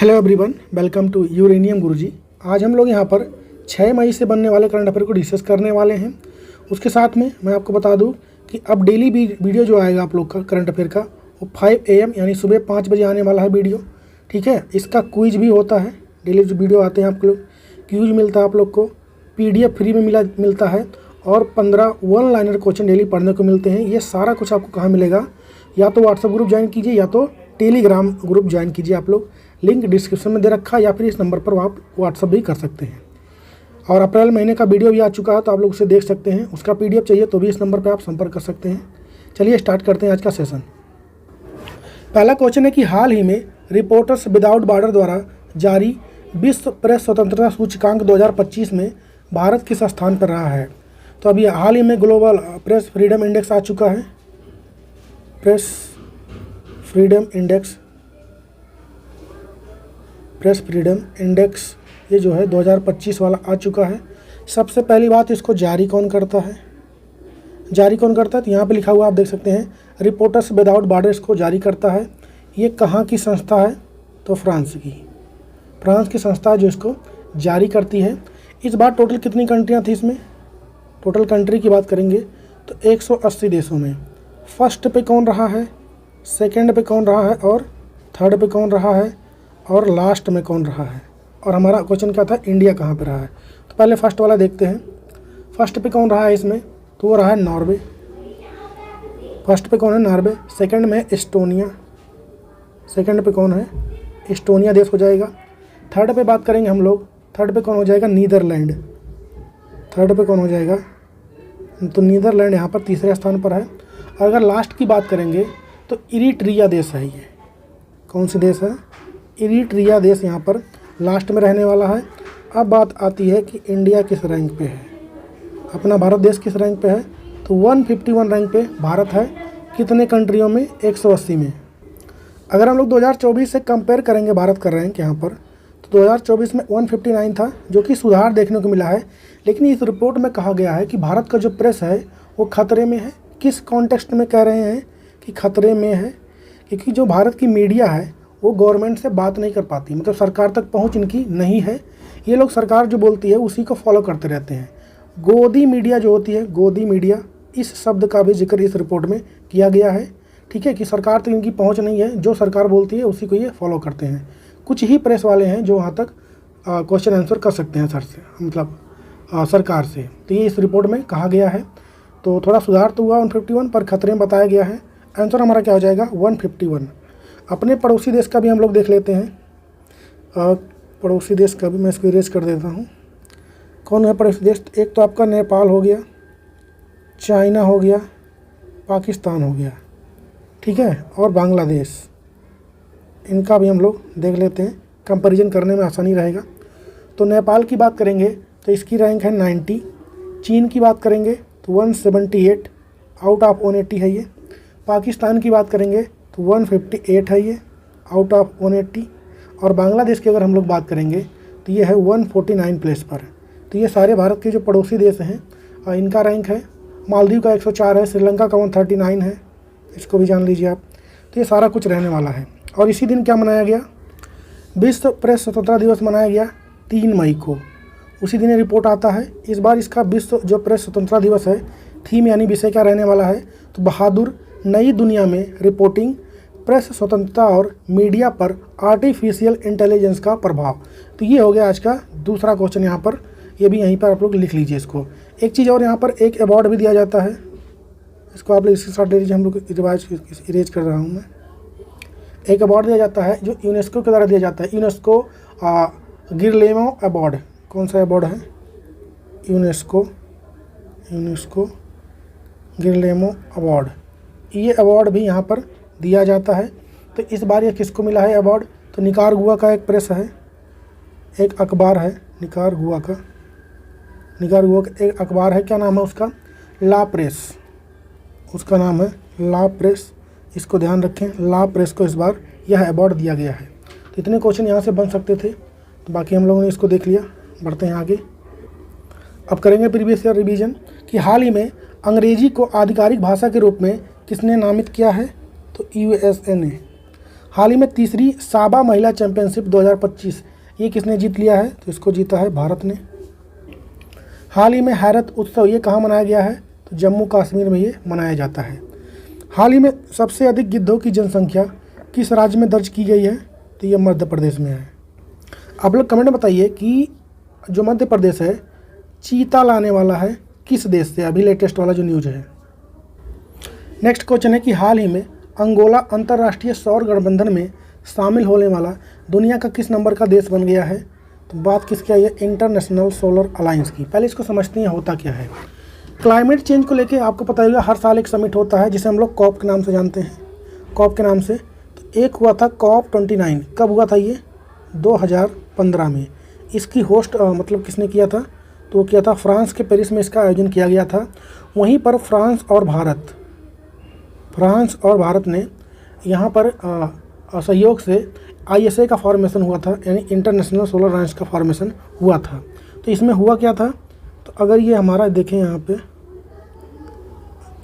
Hello everyone, welcome to uranium Guruji. आज हम लोग यहाँ पर 6 मई से बनने वाले करंट अफेयर को डिस्कस करने वाले हैं। उसके साथ में मैं आपको बता दूँ कि अब डेली वीडियो जो आएगा आप लोग का करंट अफेयर का वो 5 AM यानी सुबह 5 बजे आने वाला है वीडियो। ठीक है, इसका क्विज भी होता है। डेली जो वीडियो आते हैं आप लोग क्विज मिलता है आप लोग को, PDF फ्री में मिलता है और 15 वन लाइनर क्वेश्चन डेली पढ़ने को मिलते हैं। ये सारा कुछ आपको कहाँ मिलेगा? या तो व्हाट्सएप ग्रुप ज्वाइन कीजिए या तो टेलीग्राम ग्रुप ज्वाइन कीजिए आप लोग। लिंक डिस्क्रिप्शन में दे रखा है या फिर इस नंबर पर आप व्हाट्सअप भी कर सकते हैं। और अप्रैल महीने का वीडियो भी आ चुका है तो आप लोग उसे देख सकते हैं। उसका PDF चाहिए तो भी इस नंबर पर आप संपर्क कर सकते हैं। चलिए स्टार्ट करते हैं आज का सेशन। पहला क्वेश्चन है कि हाल ही में रिपोर्टर्स विदाउट बॉर्डर द्वारा जारी विश्व प्रेस स्वतंत्रता सूचकांक 2025 में भारत किस स्थान पर रहा है? तो अभी हाल ही में ग्लोबल प्रेस फ्रीडम इंडेक्स आ चुका है। प्रेस फ्रीडम इंडेक्स ये जो है 2025 वाला आ चुका है। सबसे पहली बात, इसको जारी कौन करता है? तो यहाँ पे लिखा हुआ आप देख सकते हैं, रिपोर्टर्स विदाउट बॉर्डर्स को जारी करता है। ये कहाँ की संस्था है? तो फ्रांस की संस्था है जो इसको जारी करती है। इस बार टोटल कितनी कंट्रियाँ थी इसमें? टोटल कंट्री की बात करेंगे तो 180 देशों में फर्स्ट पे कौन रहा है, सेकंड पे कौन रहा है और थर्ड पे कौन रहा है और लास्ट में कौन रहा है? और हमारा क्वेश्चन क्या था, इंडिया कहाँ पे रहा है? तो पहले फर्स्ट वाला देखते हैं। फर्स्ट पे कौन रहा है इसमें? तो वो रहा है नॉर्वे। फर्स्ट पे कौन है? नॉर्वे। सेकंड में एस्टोनिया। सेकंड पे कौन है? एस्टोनिया देश हो जाएगा। थर्ड पे बात करेंगे हम लोग, थर्ड पे कौन हो जाएगा? नीदरलैंड। थर्ड पे कौन हो जाएगा? तो नीदरलैंड यहाँ पर तीसरे स्थान पर है। और अगर लास्ट की बात करेंगे तो इरिट्रिया देश है। ये कौन सी देश है? इरिट्रिया देश यहाँ पर लास्ट में रहने वाला है। अब बात आती है कि इंडिया किस रैंक पे है, अपना भारत देश किस रैंक पे है? तो 151 रैंक पे भारत है। कितने कंट्रियों में? 180 में। अगर हम लोग 2024 से कंपेयर करेंगे भारत का रैंक यहाँ पर, तो 2024 में 159 था, जो कि सुधार देखने को मिला है। लेकिन इस रिपोर्ट में कहा गया है कि भारत का जो प्रेस है वो खतरे में है। किस कॉन्टेक्स्ट में कह रहे हैं कि खतरे में है? क्योंकि जो भारत की मीडिया है वो गवर्नमेंट से बात नहीं कर पाती, मतलब सरकार तक पहुंच इनकी नहीं है। ये लोग सरकार जो बोलती है उसी को फॉलो करते रहते हैं। गोदी मीडिया जो होती है, गोदी मीडिया, इस शब्द का भी जिक्र इस रिपोर्ट में किया गया है। ठीक है, कि सरकार तक इनकी पहुंच नहीं है, जो सरकार बोलती है उसी को ये फॉलो करते हैं। कुछ ही प्रेस वाले हैं जो वहाँ तक क्वेश्चन आंसर कर सकते हैं सर से, मतलब सरकार से। तो ये इस रिपोर्ट में कहा गया है। तो थोड़ा सुधार तो हुआ 151, पर खतरे में बताया गया है। आंसर हमारा क्या हो जाएगा? 151। अपने पड़ोसी देश का भी हम लोग देख लेते हैं। पड़ोसी देश का भी मैं इसको इरेज कर देता हूँ। कौन है पड़ोसी देश? एक तो आपका नेपाल हो गया, चाइना हो गया, पाकिस्तान हो गया, ठीक है, और बांग्लादेश। इनका भी हम लोग देख लेते हैं, कंपैरिजन करने में आसानी रहेगा। तो नेपाल की बात करेंगे तो इसकी रैंक है 90। चीन की बात करेंगे तो 178 आउट ऑफ 180 है ये। पाकिस्तान की बात करेंगे तो 158 है ये आउट ऑफ 180। और बांग्लादेश की अगर हम लोग बात करेंगे तो ये है 149 प्लेस पर। तो ये सारे भारत के जो पड़ोसी देश हैं और इनका रैंक है। मालदीव का 104 है, श्रीलंका का 139 है, इसको भी जान लीजिए आप। तो ये सारा कुछ रहने वाला है। और इसी दिन क्या मनाया गया? विश्व प्रेस स्वतंत्रता दिवस मनाया गया 3 मई को। उसी दिन ये रिपोर्ट आता है। इस बार इसका विश्व जो प्रेस स्वतंत्रता दिवस है, थीम यानी विषय क्या रहने वाला है? तो बहादुर नई दुनिया में रिपोर्टिंग, प्रेस स्वतंत्रता और मीडिया पर आर्टिफिशियल इंटेलिजेंस का प्रभाव। तो ये हो गया आज का दूसरा क्वेश्चन यहाँ पर। ये भी यहीं पर आप लोग लिख लीजिए इसको। एक चीज़ और, यहाँ पर एक अवार्ड भी दिया जाता है, इसको आप लोग इसके साथ ले लीजिए। हम लोग इरेज कर रहा हूँ मैं। एक अवार्ड दिया जाता है जो यूनेस्को के द्वारा दिया जाता है। UNESCO Guillermo award. कौन सा अवार्ड है? UNESCO Guillermo award. ये अवार्ड भी यहाँ पर दिया जाता है। तो इस बार ये किसको मिला है अवार्ड? तो निकारागुआ का एक प्रेस है, एक अखबार है निकारागुआ का एक अखबार है। क्या नाम है उसका? ला प्रेस। उसका नाम है ला प्रेस। इसको ध्यान रखें, ला प्रेस को इस बार यह अवार्ड दिया गया है। तो इतने क्वेश्चन यहाँ से बन सकते थे, तो बाकी हम लोगों ने इसको देख लिया। बढ़ते हैं आगे। अब करेंगे प्रीवियस ईयर रिवीजन कि हाल ही में अंग्रेजी को आधिकारिक भाषा के रूप में किसने नामित किया है? तो USA ने। हाल ही में तीसरी साबा महिला चैंपियनशिप 2025 ये किसने जीत लिया है? तो इसको जीता है भारत ने। हाल ही में हैरत उत्सव ये कहाँ मनाया गया है? तो जम्मू कश्मीर में ये मनाया जाता है। हाल ही में सबसे अधिक गिद्धों की जनसंख्या किस राज्य में दर्ज की गई है? तो ये मध्य प्रदेश में है। आप लोग कमेंट में बताइए कि जो मध्य प्रदेश है चीता लाने वाला है किस देश से? अभी लेटेस्ट वाला जो न्यूज है। नेक्स्ट क्वेश्चन है कि हाल ही में अंगोला अंतर्राष्ट्रीय सौर गठबंधन में शामिल होने वाला दुनिया का किस नंबर का देश बन गया है? तो बात किसकी आई है? इंटरनेशनल सोलर अलायंस की। पहले इसको समझते हैं होता क्या है। क्लाइमेट चेंज को लेके आपको पता होगा हर साल एक समिट होता है जिसे हम लोग कॉप के नाम से जानते हैं, कॉप के नाम से। तो एक हुआ था COP 29, कब हुआ था ये? 2015 में। इसकी होस्ट मतलब किसने किया था? तो वो किया था फ्रांस के पेरिस में इसका आयोजन किया गया था। वहीं पर फ्रांस और भारत ने यहाँ पर सहयोग से ISA का फॉर्मेशन हुआ था, यानी इंटरनेशनल सोलर अलायंस का फॉर्मेशन हुआ था। तो इसमें हुआ क्या था? तो अगर ये हमारा देखें यहाँ पे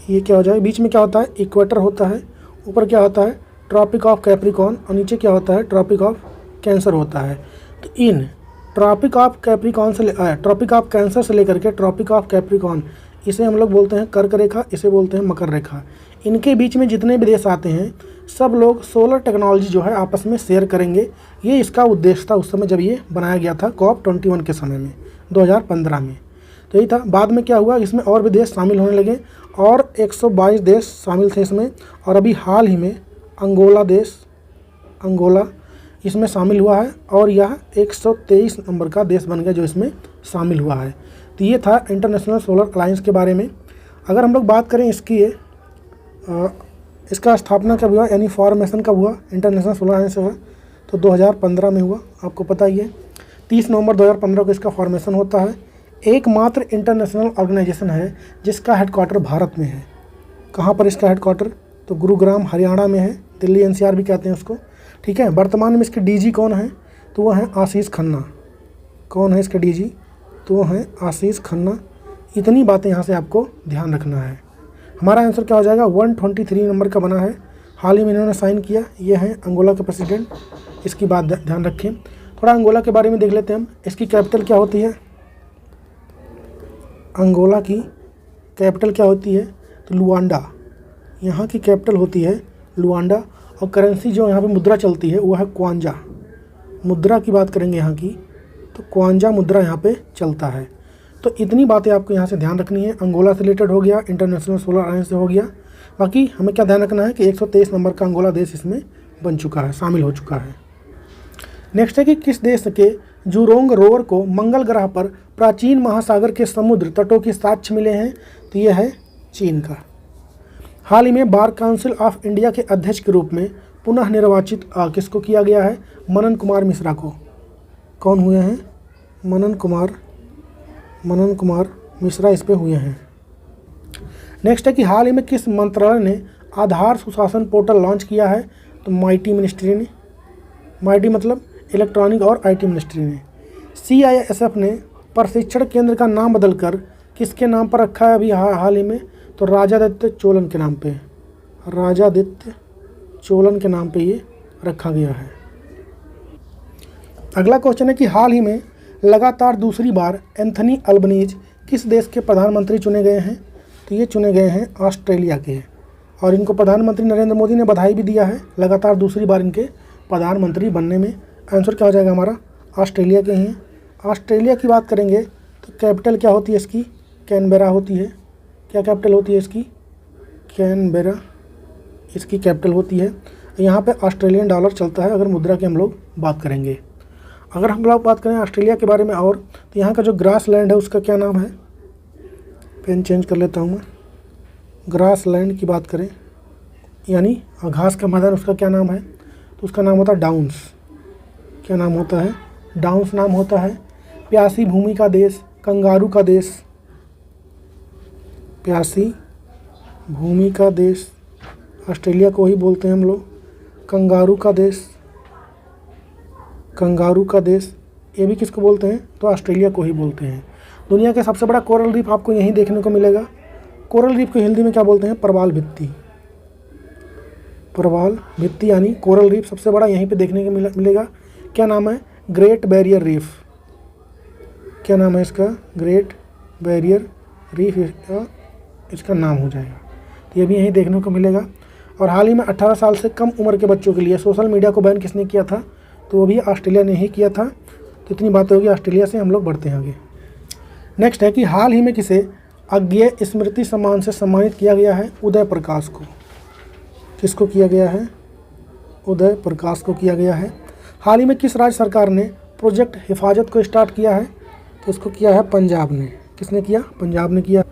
ये क्या हो जाए, बीच में क्या होता है? इक्वेटर होता है, ऊपर क्या होता है? ट्रॉपिक ऑफ कैप्रिकॉर्न, और नीचे क्या होता है? ट्रॉपिक ऑफ कैंसर होता है। तो इन ट्रॉपिक ऑफ कैंसर से लेकर के ट्रॉपिक ऑफ कैप्रिकॉर्न, इसे हम लोग बोलते हैं कर्क रेखा, इसे बोलते हैं मकर रेखा। इनके बीच में जितने भी देश आते हैं सब लोग सोलर टेक्नोलॉजी जो है आपस में शेयर करेंगे। ये इसका उद्देश्य था उस समय जब ये बनाया गया था COP 21 के समय में 2015 में। तो यही था। बाद में क्या हुआ, इसमें और भी देश शामिल होने लगे और 122 देश शामिल थे इसमें। और अभी हाल ही में अंगोला इसमें शामिल हुआ है और यह 123 नंबर का देश बन गया जो इसमें शामिल हुआ है। तो ये था इंटरनेशनल सोलर अलायंस के बारे में। अगर हम लोग बात करें इसका स्थापना कब हुआ, यानी फॉर्मेशन कब हुआ इंटरनेशनल सोलर अलायंस का? तो 2015 में हुआ, आपको पता ही है। 30 नवंबर 2015 को इसका फॉर्मेशन होता है। एकमात्र इंटरनेशनल ऑर्गेनाइजेशन है जिसका हेडक्वार्टर भारत में है। कहाँ पर इसका हेडक्वार्टर? तो गुरुग्राम हरियाणा में है, दिल्ली NCR भी कहते हैं उसको, ठीक है। वर्तमान में इसके DG कौन है? तो वो हैं आशीष खन्ना। कौन है इसके DG? तो वो हैं आशीष खन्ना। इतनी बातें यहाँ से आपको ध्यान रखना है। हमारा आंसर क्या हो जाएगा? 123 नंबर का बना है। हाल ही में इन्होंने साइन किया। ये हैं अंगोला के प्रेसिडेंट, इसकी बात ध्यान रखें। थोड़ा अंगोला के बारे में देख लेते हैं हम। इसकी कैपिटल क्या होती है? अंगोला की कैपिटल क्या होती है? तो लुआंडा। यहाँ की कैपिटल होती है लुआंडा। और करेंसी जो यहाँ पे मुद्रा चलती है वो है क्वांजा। मुद्रा की बात करेंगे यहाँ की तो क्वांजा मुद्रा यहाँ पे चलता है। तो इतनी बातें आपको यहाँ से ध्यान रखनी है। अंगोला से रिलेटेड हो गया, इंटरनेशनल सोलर अलायंस से हो गया। बाकी हमें क्या ध्यान रखना है कि 123 नंबर का अंगोला देश इसमें बन चुका है, शामिल हो चुका है। नेक्स्ट है कि किस देश के जुरोंग रोवर को मंगल ग्रह पर प्राचीन महासागर के समुद्र तटों के साक्ष्य मिले हैं? तो यह है चीन का। हाल ही में बार काउंसिल ऑफ इंडिया के अध्यक्ष के रूप में पुनः निर्वाचित किसको किया गया है? मनन कुमार मिश्रा को। कौन हुए हैं? मनन कुमार मिश्रा इस पे हुए हैं। नेक्स्ट है कि हाल ही में किस मंत्रालय ने आधार सुशासन पोर्टल लॉन्च किया है? तो माईटी मिनिस्ट्री ने। माईटी मतलब इलेक्ट्रॉनिक और IT मिनिस्ट्री ने। CISF ने प्रशिक्षण केंद्र का नाम बदलकर किसके नाम पर रखा है अभी हाल ही में? तो राजादित्य चोलन के नाम पे। राजादित्य चोलन के नाम पे ये रखा गया है। अगला क्वेश्चन है कि हाल ही में लगातार दूसरी बार एंथनी अल्बनीज किस देश के प्रधानमंत्री चुने गए हैं? तो ये चुने गए हैं ऑस्ट्रेलिया के। और इनको प्रधानमंत्री नरेंद्र मोदी ने बधाई भी दिया है लगातार दूसरी बार इनके प्रधानमंत्री बनने में। आंसर क्या हो जाएगा हमारा? ऑस्ट्रेलिया के हैं। ऑस्ट्रेलिया की बात करेंगे तो कैपिटल क्या होती है इसकी? कैनबेरा होती है। क्या कैपिटल होती है इसकी? कैनबेरा इसकी कैपिटल होती है। यहाँ पे ऑस्ट्रेलियन डॉलर चलता है अगर मुद्रा की हम लोग बात करेंगे। अगर हम लोग बात करें ऑस्ट्रेलिया के बारे में और तो यहाँ का जो ग्रास लैंड है उसका क्या नाम है? पेन चेंज कर लेता हूँ मैं। ग्रास लैंड की बात करें यानी घास का मैदान, उसका क्या नाम है? तो उसका नाम होता है डाउन्स। क्या नाम होता है? डाउन्स नाम होता है। प्यासी भूमि का देश, कंगारू का देश। प्यासी भूमि का देश ऑस्ट्रेलिया को ही बोलते हैं हम लोग। कंगारू का देश ये भी किसको बोलते हैं? तो ऑस्ट्रेलिया को ही बोलते हैं। दुनिया का सबसे बड़ा कोरल रीफ आपको यहीं देखने को मिलेगा। कोरल रीफ को हिंदी में क्या बोलते हैं? प्रवाल भित्ति। प्रवाल भित्ति यानी कोरल रीफ सबसे बड़ा यहीं पे देखने को मिलेगा। क्या नाम है? Great barrier reef. क्या नाम है इसका? ग्रेट बैरियर रीफ इसका नाम हो जाएगा। तो ये भी यहीं देखने को मिलेगा। और हाल ही में 18 साल से कम उम्र के बच्चों के लिए सोशल मीडिया को बैन किसने किया था? तो वो भी ऑस्ट्रेलिया ने ही किया था। तो इतनी बातें होगी ऑस्ट्रेलिया से, हम लोग बढ़ते हैं आगे। नेक्स्ट है कि हाल ही में किसे अज्ञेय स्मृति सम्मान से सम्मानित किया गया है? उदय प्रकाश को। किसको किया गया है? उदय प्रकाश को किया गया है। हाल ही में किस राज्य सरकार ने प्रोजेक्ट हिफाजत को स्टार्ट किया है? तो इसको किया है पंजाब ने। किसने किया? पंजाब ने किया।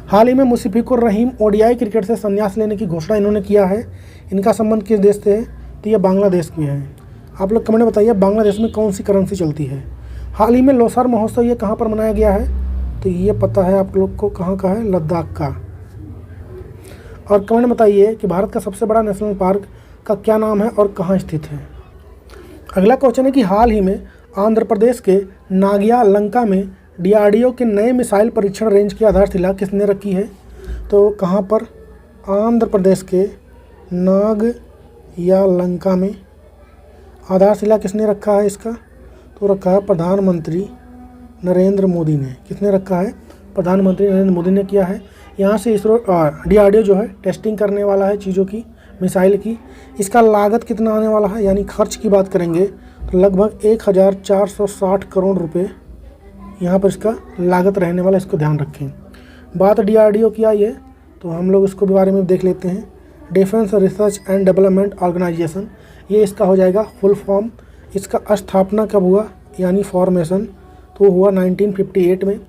हाल ही में मुशफिकुर रहीम ओडीआई क्रिकेट से संन्यास लेने की घोषणा इन्होंने किया है। इनका संबंध किस देश से है? तो ये बांग्लादेश में है। आप लोग कमेंट में बताइए बांग्लादेश में कौन सी करेंसी चलती है। हाल ही में लोसार महोत्सव ये कहाँ पर मनाया गया है? तो ये पता है आप लोग को कहाँ का है? लद्दाख का। और कमेंट में बताइए कि भारत का सबसे बड़ा नेशनल पार्क का क्या नाम है और कहाँ स्थित है। अगला क्वेश्चन है कि हाल ही में आंध्र प्रदेश के नागिया लंका में डीआरडीओ के नए मिसाइल परीक्षण रेंज की आधारशिला किसने रखी है? तो कहाँ पर? आंध्र प्रदेश के नागिया लंका में आधारशिला किसने रखा है इसका? तो रखा है प्रधानमंत्री नरेंद्र मोदी ने। किसने रखा है? प्रधानमंत्री नरेंद्र मोदी ने किया है। यहाँ से इसरो डीआरडीओ जो है टेस्टिंग करने वाला है चीज़ों की, मिसाइल की। इसका लागत कितना आने वाला है, यानी खर्च की बात करेंगे तो लगभग 1460 करोड़ रुपए यहाँ पर इसका लागत रहने वाला, इसको ध्यान रखें। बात डीआरडीओ की आई है तो हम लोग इसको बारे में देख लेते हैं। Defence research and development organisation, ये इसका हो जाएगा फुल फॉर्म। इसका स्थापना कब हुआ, यानी फॉर्मेशन, तो हुआ 1958 में।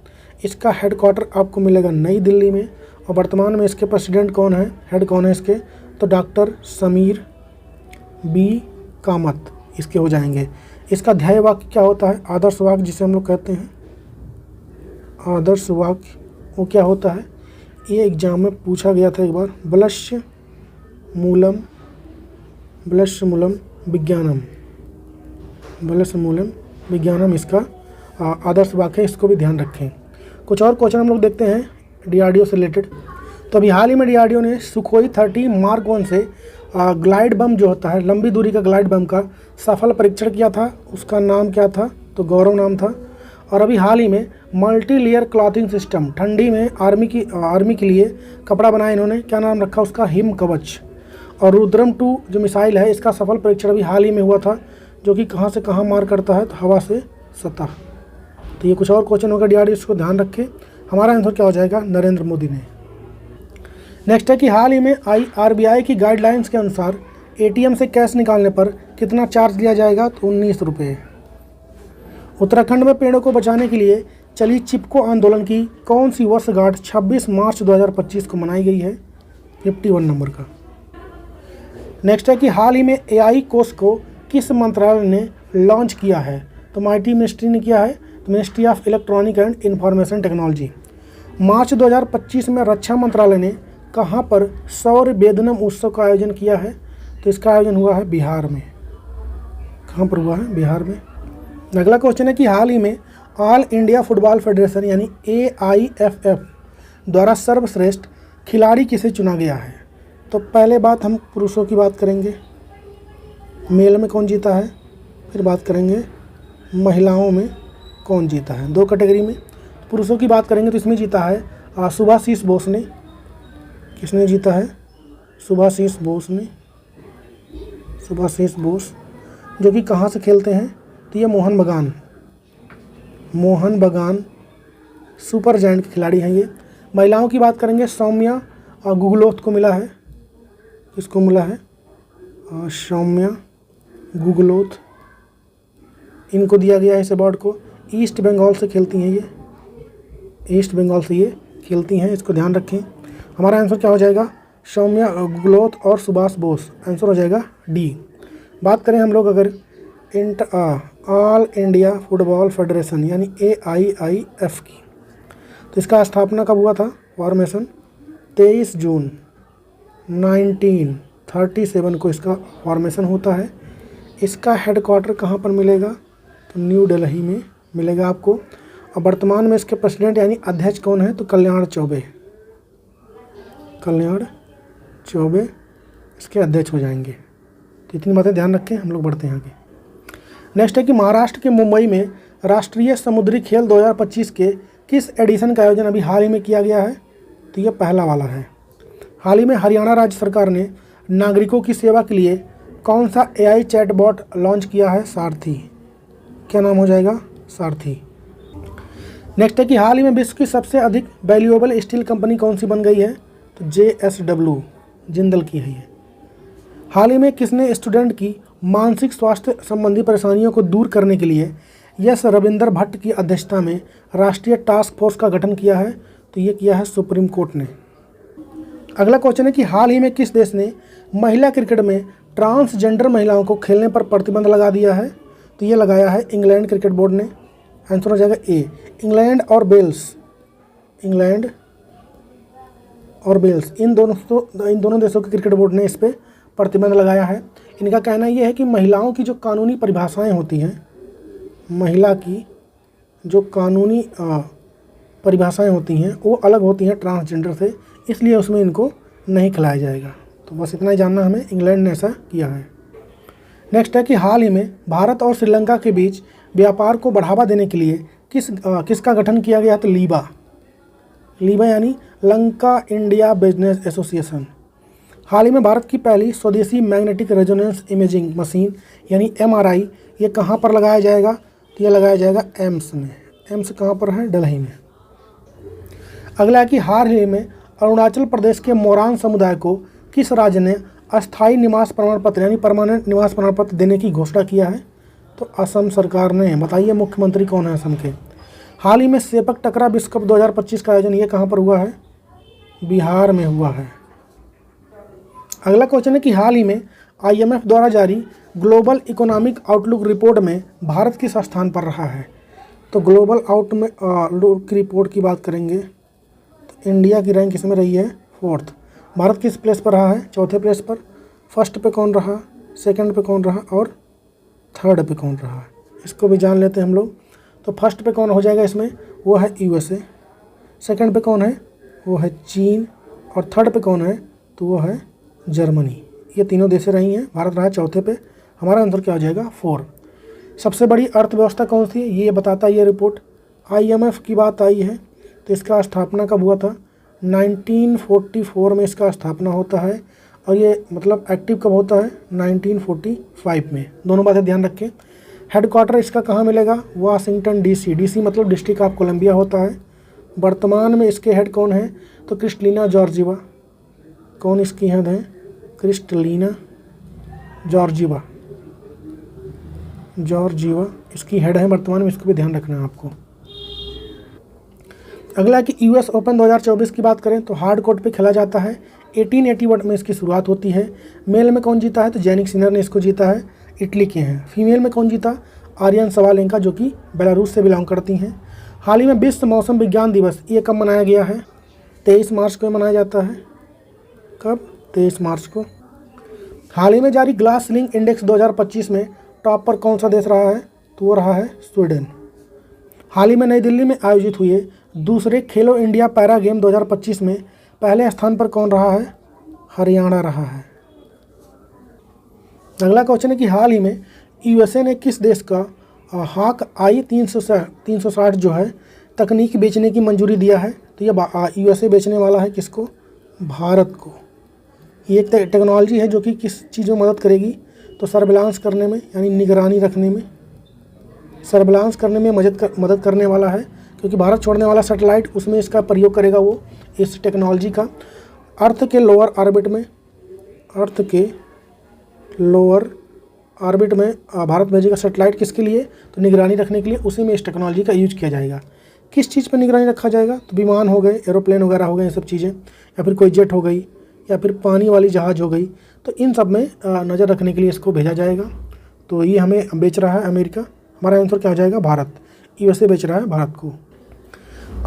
इसका हेडक्वार्टर आपको मिलेगा नई दिल्ली में। और वर्तमान में इसके प्रेसिडेंट कौन है, हेड कौन है इसके? तो डॉक्टर समीर बी कामत इसके हो जाएंगे। इसका ध्येय वाक्य क्या होता है? आदर्श वाक्य जिसे हम लोग कहते हैं आदर्श वाक्य, वो क्या होता है? ये एग्जाम में पूछा गया था एक बार। बलश्य मूलम विज्ञानम, बलश्य मूलम विज्ञानम इसका आदर्श वाक्य है। इसको भी ध्यान रखें। कुछ और क्वेश्चन हम लोग देखते हैं डीआरडीओ से रिलेटेड। तो अभी हाल ही में डीआरडीओ ने सुखोई 30 मार्क 1 से ग्लाइड बम जो होता है, लंबी दूरी का ग्लाइड बम का सफल परीक्षण किया था। उसका नाम क्या था? तो गौरव नाम था। और अभी हाल ही में मल्टी लेयर क्लॉथिंग सिस्टम, ठंडी में आर्मी के लिए कपड़ा बनाया इन्होंने। क्या नाम रखा उसका? हिम कवच। और रुद्रम 2 जो मिसाइल है इसका सफल परीक्षण अभी हाल ही में हुआ था, जो कि कहाँ से कहाँ मार करता है? तो हवा से सतह। तो ये कुछ और क्वेश्चन होगा डीआरडीओ, इसको ध्यान रखें। हमारा आंसर क्या हो जाएगा? नरेंद्र मोदी ने। नेक्स्ट है कि हाल ही में आरबीआई की गाइडलाइंस के अनुसार एटीएम से कैश निकालने पर कितना चार्ज लिया जाएगा? तो 19 रुपये। उत्तराखंड में पेड़ों को बचाने के लिए चली चिपको आंदोलन की कौन सी वर्षगांठ 26 मार्च 2025 को मनाई गई है? 51 नंबर का। नेक्स्ट है कि हाल ही में एआई कोष को किस मंत्रालय ने लॉन्च किया है? तो माइटी मिनिस्ट्री ने किया है, तो ministry of electronic and information technology. March 2025 में रक्षा मंत्रालय ने कहाँ पर सौर वेदनम उत्सव का आयोजन किया है? तो इसका आयोजन हुआ है बिहार में। कहाँ पर हुआ है? बिहार में। अगला क्वेश्चन है कि हाल ही में ऑल इंडिया फुटबॉल फेडरेशन यानी AIFF द्वारा सर्वश्रेष्ठ खिलाड़ी किसे चुना गया है? तो पहले बात हम पुरुषों की बात करेंगे, मेल में कौन जीता है, फिर बात करेंगे महिलाओं में कौन जीता है। 2 कैटेगरी में। पुरुषों की बात करेंगे तो इसमें जीता है सुभाषिस बोस ने। किसने जीता है? सुभाषिस बोस ने। सुभाषिस बोस जो कि कहाँ से खेलते हैं? तो ये मोहन बगान सुपर जायंट के खिलाड़ी हैं ये। महिलाओं की बात करेंगे सौम्या गुगलोथ को मिला है। किसको मिला है? सौम्या गुगलोथ, इनको दिया गया है इस अवार्ड को। ईस्ट बंगाल से खेलती हैं ये, ईस्ट बंगाल से ये खेलती हैं, इसको ध्यान रखें। हमारा आंसर क्या हो जाएगा? सौम्या गुगलोथ और सुभाष बोस। आंसर हो जाएगा डी। बात करें हम लोग अगर ऑल इंडिया फुटबॉल फेडरेशन यानी AIIF की, तो इसका स्थापना कब हुआ था? फॉर्मेशन 23 जून 1937 को इसका फॉर्मेशन होता है। इसका हेडक्वार्टर कहाँ पर मिलेगा? तो न्यू दिल्ली में मिलेगा आपको। और वर्तमान में इसके प्रेसिडेंट यानी अध्यक्ष कौन है? तो कल्याण चौबे। इसके अध्यक्ष हो जाएंगे। तो इतनी बातें ध्यान रखें, हम लोग बढ़ते हैं आगे। नेक्स्ट है कि महाराष्ट्र के मुंबई में राष्ट्रीय समुद्री खेल 2025 के किस एडिशन का आयोजन अभी हाल ही में किया गया है? तो ये पहला वाला है। हाल ही में हरियाणा राज्य सरकार ने नागरिकों की सेवा के लिए कौन सा AI चैटबॉट लॉन्च किया है? सारथी। क्या नाम हो जाएगा? सारथी। नेक्स्ट है कि हाल ही में विश्व की सबसे अधिक वैल्यूएबल स्टील कंपनी कौन सी बन गई है? तो JSW, जिंदल की है ये। हाल ही में किसने स्टूडेंट की मानसिक स्वास्थ्य संबंधी परेशानियों को दूर करने के लिए यस रविंदर भट्ट की अध्यक्षता में राष्ट्रीय टास्क फोर्स का गठन किया है? तो ये किया है सुप्रीम कोर्ट ने। अगला क्वेश्चन है कि हाल ही में किस देश ने महिला क्रिकेट में ट्रांसजेंडर महिलाओं को खेलने पर प्रतिबंध लगा दिया है? तो ये लगाया है इंग्लैंड क्रिकेट बोर्ड ने। आंसर हो जाएगा ए, इंग्लैंड और वेल्स। इंग्लैंड और वेल्स इन दोनों देशों के क्रिकेट बोर्ड ने इस पर प्रतिबंध लगाया है। इनका कहना यह है कि महिलाओं की जो कानूनी परिभाषाएं होती हैं, महिला की जो कानूनी परिभाषाएं होती हैं वो अलग होती हैं ट्रांसजेंडर से, इसलिए उसमें इनको नहीं खिलाया जाएगा। तो बस इतना ही जानना हमें, इंग्लैंड ने ऐसा किया है। नेक्स्ट है कि हाल ही में भारत और श्रीलंका के बीच व्यापार को बढ़ावा देने के लिए किसका गठन किया गया? तो लीबा यानी लंका इंडिया बिजनेस एसोसिएशन। हाल ही में भारत की पहली स्वदेशी मैग्नेटिक रेजोनेंस इमेजिंग मशीन यानी MRI ये कहाँ पर लगाया जाएगा? तो ये लगाया जाएगा एम्स में। एम्स कहाँ पर है? दिल्ली में। अगला है कि हाल ही में अरुणाचल प्रदेश के मोरान समुदाय को किस राज्य ने अस्थायी निवास प्रमाण पत्र यानी परमानेंट निवास प्रमाण पत्र देने की घोषणा किया है? तो असम सरकार ने। बताइए मुख्यमंत्री कौन है असम के? हाल ही में सेपक टकरा विश्व कप 2025 का आयोजन ये कहाँ पर हुआ है? बिहार में हुआ है। अगला क्वेश्चन है कि हाल ही में IMF द्वारा जारी ग्लोबल इकोनॉमिक आउटलुक रिपोर्ट में भारत किस स्थान पर रहा है? तो ग्लोबल आउटलुक की रिपोर्ट की बात करेंगे तो इंडिया की रैंक इसमें रही है 4th। भारत किस प्लेस पर रहा है? 4थे प्लेस पर। फर्स्ट पे कौन रहा, सेकंड पे कौन रहा और थर्ड पे कौन रहा? इसको भी जान लेते हैं हम लोग। तो फर्स्ट पे कौन हो जाएगा इसमें? वो है USA। सेकंड पे कौन है? वो है चीन। और थर्ड पे कौन है? तो वो है जर्मनी। ये तीनों देशें रही हैं। भारत रहा 4थे पे। हमारा आंसर क्या हो जाएगा? 4। सबसे बड़ी अर्थव्यवस्था कौन सी है ये बताता है ये रिपोर्ट। IMF की बात आई है तो इसका स्थापना कब हुआ था? 1944 में इसका स्थापना होता है और ये मतलब एक्टिव कब होता है? 1945 में। दोनों बातें ध्यान रखें। हेडक्वार्टर इसका कहाँ मिलेगा? Washington DC। DC मतलब डिस्ट्रिक्ट ऑफ कोलंबिया होता है। वर्तमान में इसके हेड कौन है? तो क्रिस्टलिना जॉर्जिवा। कौन इसकी हेड है? क्रिस्टलिना जॉर्जिवा इसकी हेड है वर्तमान में। इसको भी ध्यान रखना है आपको। अगला है कि US ओपन 2024 की बात करें तो हार्ड कोर्ट पे खेला जाता है। 1881 में इसकी शुरुआत होती है। मेल में कौन जीता है? तो जैनिक सिनर ने इसको जीता है, इटली के हैं। फीमेल में कौन जीता? आर्यन सवालेंका जो कि बेलारूस से बिलोंग करती हैं। हाल ही में विश्व मौसम विज्ञान दिवस ये कब मनाया गया है? 23 मार्च को मनाया जाता है। कब? 23 मार्च को। हाल ही में जारी ग्लास लिंक इंडेक्स 2025 में टॉप पर कौन सा देश रहा है? तो वो रहा है स्वीडन। हाल ही में नई दिल्ली में आयोजित हुए दूसरे खेलो इंडिया पैरा गेम 2025 में पहले स्थान पर कौन रहा है? हरियाणा रहा है। अगला क्वेश्चन है कि हाल ही में USA ने किस देश का HawkEye 360 जो है तकनीक बेचने की मंजूरी दिया है? तो ये USA बेचने वाला है किसको? भारत को। ये एक टेक्नोलॉजी है जो कि किस चीज़ में मदद करेगी? तो सर्विलांस करने में यानी निगरानी रखने में, सर्विलांस करने में मदद करने वाला है, क्योंकि भारत छोड़ने वाला सैटेलाइट उसमें इसका प्रयोग करेगा वो इस टेक्नोलॉजी का। अर्थ के लोअर ऑर्बिट में भारत भेजेगा सैटेलाइट किसके लिए? तो निगरानी रखने के लिए। उसी में इस टेक्नोलॉजी का यूज किया जाएगा। किस चीज़ पर निगरानी रखा जाएगा? तो विमान हो गए, एरोप्लेन वगैरह हो गए, ये सब चीज़ें, या फिर कोई जेट हो गई, या फिर पानी वाली जहाज़ हो गई, तो इन सब में नज़र रखने के लिए इसको भेजा जाएगा। तो ये हमें बेच रहा है अमेरिका। हमारा आंसर क्या हो जाएगा? भारत। USA बेच रहा है भारत को।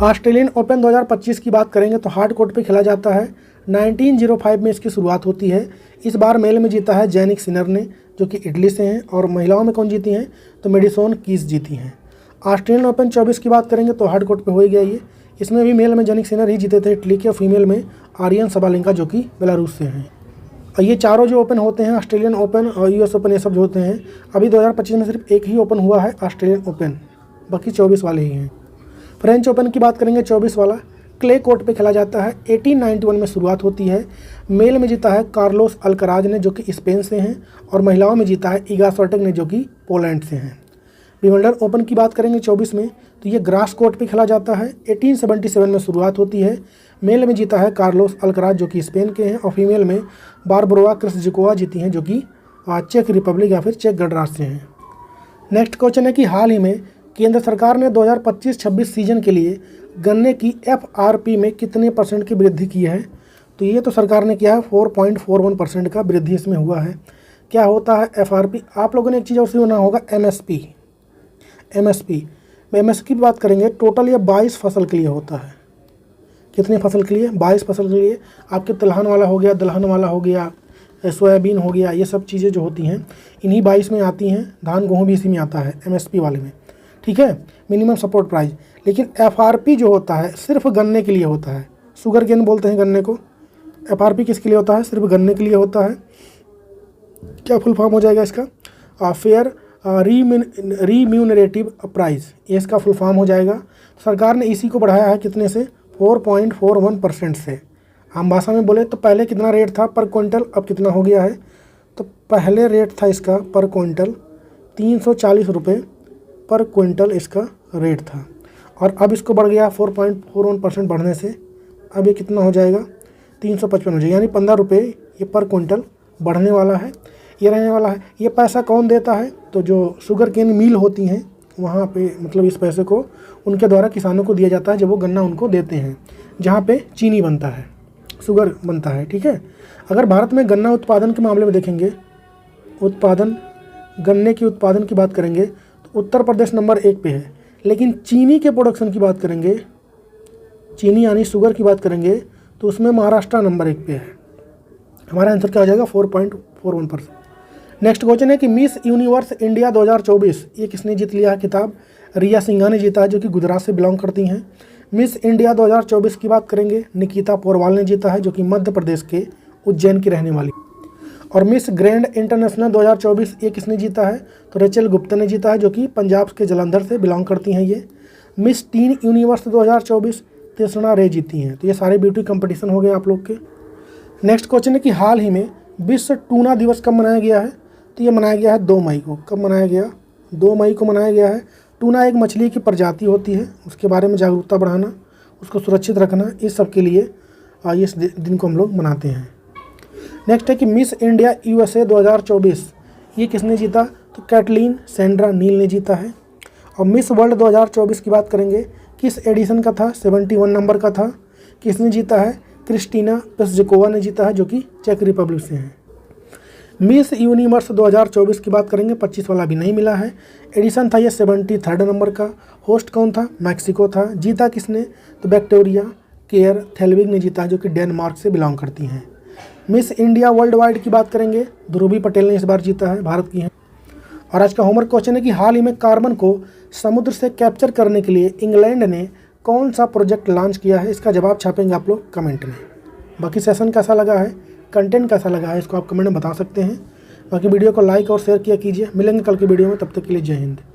ऑस्ट्रेलियन ओपन 2025 की बात करेंगे तो हार्ड कोर्ट पे खेला जाता है। 1905 में इसकी शुरुआत होती है। इस बार मेल में जीता है जैनिक सिनर ने जो कि इटली से हैं। और महिलाओं में कौन जीती हैं? तो मेडिसन कीस जीती हैं। ऑस्ट्रेलियन ओपन 24 की बात करेंगे तो हार्ड कोर्ट पे हो ही गया ये। इसमें भी मेल में जैनिक सिनर ही जीते थे इटली के, और फीमेल में आर्यन सबालेंका जो कि बेलारूस से हैं। और ये चारों जो ओपन होते हैं, ऑस्ट्रेलियन ओपन और यूएस ओपन, ये सब जो होते हैं, अभी 2025 में सिर्फ एक ही ओपन हुआ है, ऑस्ट्रेलियन ओपन, बाकी 24 वाले ही हैं। फ्रेंच ओपन की बात करेंगे, 24 वाला क्ले कोर्ट पे खेला जाता है। 1891 में शुरुआत होती है। मेल में जीता है कार्लोस अल्कराज ने, जो कि स्पेन से हैं, और महिलाओं में जीता है इगा स्विएटेक ने, जो कि पोलैंड से हैं। विंबलडन ओपन की बात करेंगे 24 में, तो ये ग्रास कोर्ट पे खेला जाता है। 1877 में शुरुआत होती है। मेल में जीता है कार्लोस अल्कराज, जो कि स्पेन के हैं, और फीमेल में बारबोरा क्रिजजिकोवा जीती हैं, जो कि चेक रिपब्लिक या फिर चेक गणराज्य से हैं। नेक्स्ट क्वेश्चन है कि हाल ही में केंद्र सरकार ने 2025-26 सीजन के लिए गन्ने की FRP में कितने % की वृद्धि की है? तो ये तो सरकार ने किया है 4.41% का वृद्धि इसमें हुआ है। क्या होता है FRP? आप लोगों ने एक चीज़ और सुना होगा, MSP। MSP की बात करेंगे, टोटल ये 22 फसल के लिए होता है। कितनी फसल के लिए? 22 फसल के लिए। आपके तिलहन वाला हो गया, दलहन वाला हो गया, सोयाबीन हो गया, ये सब चीज़ें जो होती हैं इन्हीं 22 में आती हैं। धान गेहूँ भी इसी में आता है, MSP वाले में, ठीक है, मिनिमम सपोर्ट प्राइस। लेकिन FRP जो होता है सिर्फ गन्ने के लिए होता है। शुगर केन बोलते हैं गन्ने को। FRP किसके लिए होता है? सिर्फ गन्ने के लिए होता है। क्या फुल फॉर्म हो जाएगा इसका? फेयर रीम्यूनरेटिव प्राइस, ये इसका फुल फॉर्म हो जाएगा। सरकार ने इसी को बढ़ाया है कितने से? 4.41% से। आम भाषा में बोले तो पहले कितना रेट था पर क्विंटल, अब कितना हो गया है? तो पहले रेट था इसका पर क्विंटल 340 रुपये पर क्विंटल इसका रेट था, और अब इसको बढ़ गया 4.41% बढ़ने से। अब ये कितना हो जाएगा? 355 हो जाएगा, यानी 15 रुपये ये पर क्विंटल बढ़ने वाला है, ये रहने वाला है। ये पैसा कौन देता है? तो जो शुगर केन मिल होती हैं वहाँ पे, मतलब इस पैसे को उनके द्वारा किसानों को दिया जाता है जब वो गन्ना उनको देते हैं, जहाँ पे चीनी बनता है, शुगर बनता है, ठीक है। अगर भारत में गन्ना उत्पादन के मामले में देखेंगे, गन्ने की उत्पादन की बात करेंगे तो उत्तर प्रदेश नंबर 1 पे है। लेकिन चीनी के प्रोडक्शन की बात करेंगे, चीनी यानी शुगर की बात करेंगे, तो उसमें महाराष्ट्र नंबर 1 पे है। हमारा आंसर क्या हो जाएगा? 4.41%। नेक्स्ट क्वेश्चन है कि मिस यूनिवर्स इंडिया 2024 ये किसने जीत लिया है खिताब? रिया सिंघा ने जीता है, जो कि गुजरात से बिलोंग करती हैं। मिस इंडिया 2024 की बात करेंगे, निकिता पोरवाल ने जीता है, जो कि मध्य प्रदेश के उज्जैन की रहने वाली। और मिस ग्रैंड इंटरनेशनल 2024 ये किसने जीता है? तो रेचल गुप्ता ने जीता है, जो कि पंजाब के जलंधर से बिलोंग करती हैं ये। मिस टीन यूनिवर्स 2024 तृष्णा रे जीती हैं। तो ये सारे ब्यूटी कंपटीशन हो गए आप लोग के। नेक्स्ट क्वेश्चन है कि हाल ही में विश्व टूना दिवस कब मनाया गया है? तो ये मनाया गया है 2 मई को। कब मनाया गया? 2 मई को मनाया गया है। टूना एक मछली की प्रजाति होती है, उसके बारे में जागरूकता बढ़ाना, उसको सुरक्षित रखना, इस सब के लिए इस दिन को हम लोग मनाते हैं। नेक्स्ट है कि मिस इंडिया USA 2024 ये किसने जीता? तो कैटलीन सैंड्रा नील ने जीता है। और मिस वर्ल्ड 2024 की बात करेंगे, किस एडिशन का था? 71 नंबर का था। किसने जीता है? क्रिस्टीना पेस्जिकोवा ने जीता है, जो कि चेक रिपब्लिक से हैं। मिस यूनिवर्स 2024 की बात करेंगे, 25 वाला भी नहीं मिला है। एडिशन था ये 73rd नंबर का। होस्ट कौन था? मैक्सिको था। जीता किसने? तो विक्टोरिया केयर थेल्विग ने जीता, जो कि डेनमार्क से बिलोंग करती हैं। मिस इंडिया वर्ल्ड वाइड की बात करेंगे, ध्रुवी पटेल ने इस बार जीता है, भारत की हैं। और आज का होमवर्क क्वेश्चन है कि हाल ही में कार्बन को समुद्र से कैप्चर करने के लिए इंग्लैंड ने कौन सा प्रोजेक्ट लॉन्च किया है? इसका जवाब छापेंगे आप लोग कमेंट में। बाकी सेशन कैसा लगा है, कंटेंट कैसा लगा है, इसको आप कमेंट में बता सकते हैं। बाकी वीडियो को लाइक और शेयर किया कीजिए। मिलेंगे कल की वीडियो में, तब तक के लिए जय हिंद।